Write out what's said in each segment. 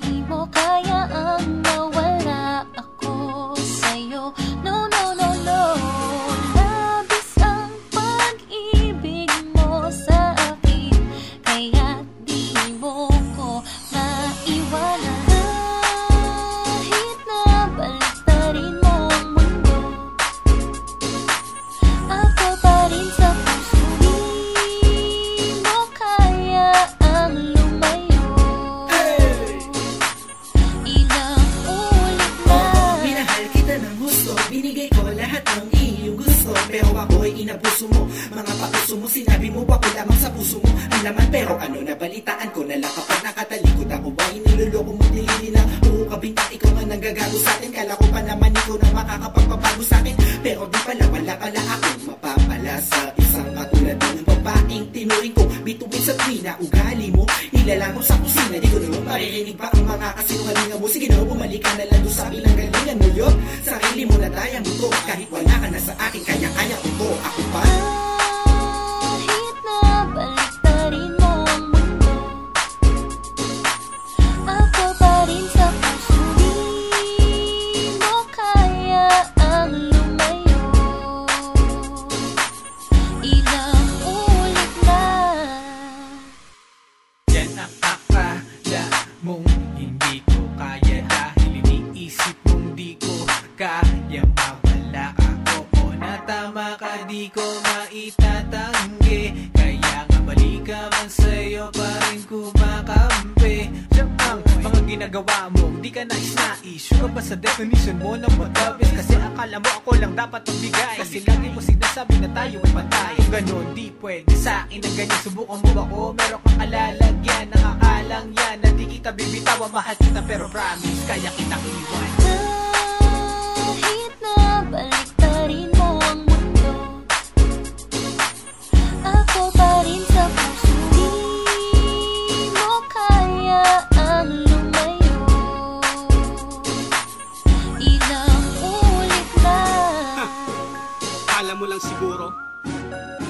Di mo kaya ang mawala ako sa'yo. No, no, no, no. Labis ang pag-ibig mo sa akin, kaya di mo ko maiwanan. Kahit na baliktarin mo ang mundo, ako pa rin sa puso. Di mo kaya ang lumayo. Ilang ulit na Minahal kita ng gusto, binigay ko lahat ng iyong gusto, pero ako'y inabuso mo. Mga papuso mo, sinabi mo ako lamang sa puso mo ang laman, pero ano nabalitaan ko na lang kapag nakatalikod ako ba iniloloko mo, nilililang oo kabinta, ikaw nga nanggagago sa atin. Kala ko pa naman ikaw na makakapagpabago sa akin, pero di pala, wala pala akong mapapala sa isang katulad ng babaeng tinuring ko bituin sa tuwina. Ugali mo, nilalang mo sa kusina, di ko naman maririnig pa ang mga kasinungalingan mo. Sige na, bumalik ka na lang doon sa pinanggalingan mo yun. Sarili mo na tayang ito, kahit wala ka na sa akin, kaya-kaya ko to. Ako pa kahit na baliktarin mo ang mundo, ako pa rin sa puso. Di mo kaya ang lumayo. Ilang ulit na Yan ang akala mong hindi ko kaya, dahil iniisip mong di ko kaya mawala ako. O natama ka, di ko maitatanggi, kaya nga mali ka man sa'yo pa rin kumakampi. Siya ang mga ginagawa mo, di ka nais-nais. Sure ba sa definition mo ng magabis? Kasi akala mo ako lang dapat magbigay, kasi lagi mo sinasabi na tayo ay pantay. Kung ganon, di pwede sa akin ang ganyan. Subukan mo ako, meron kang kalalagyan ng akalang yan na di kita bibitawan. Mahal kita pero promise, kaya kitang iwan. kahit na baliktarin mo ang mundo, ako pa rin sa puso. Di mo kaya ang lumayo. Ilang ulit na Alam mo lang siguro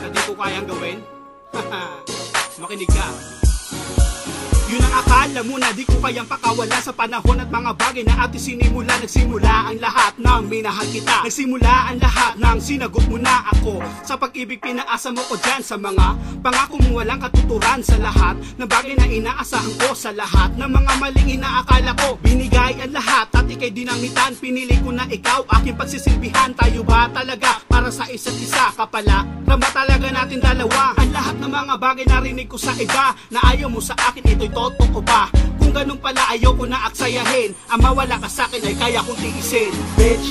na di ko kayang gawin. Makinig ka. Yun ang akala mo na di ko kayang pakawala sa panahon at mga bagay na ating sinimula. Nagsimula ang lahat ng minahal kita, nagsimula ang lahat ng sinagot mo na ako. Sa pag-ibig pinaasa mo ko dyan, sa mga pangako mo walang katuturan, sa lahat ng bagay na inaasahan ko, sa lahat ng mga maling inaakala ko. Binigay ang lahat at ikay dinamitan, pinili ko na ikaw aking pagsisilbihan. Tayo ba talaga para sa isa't isa? Kapala rama talaga natin dalawa. Ang lahat ng mga bagay narinig ko sa iba na ayaw mo sa akin, ito'y totoo ba? Kung ganun pala ayaw ko na aksayahin, ang mawala ka sa akin ay kaya kong tiisin. Bitch,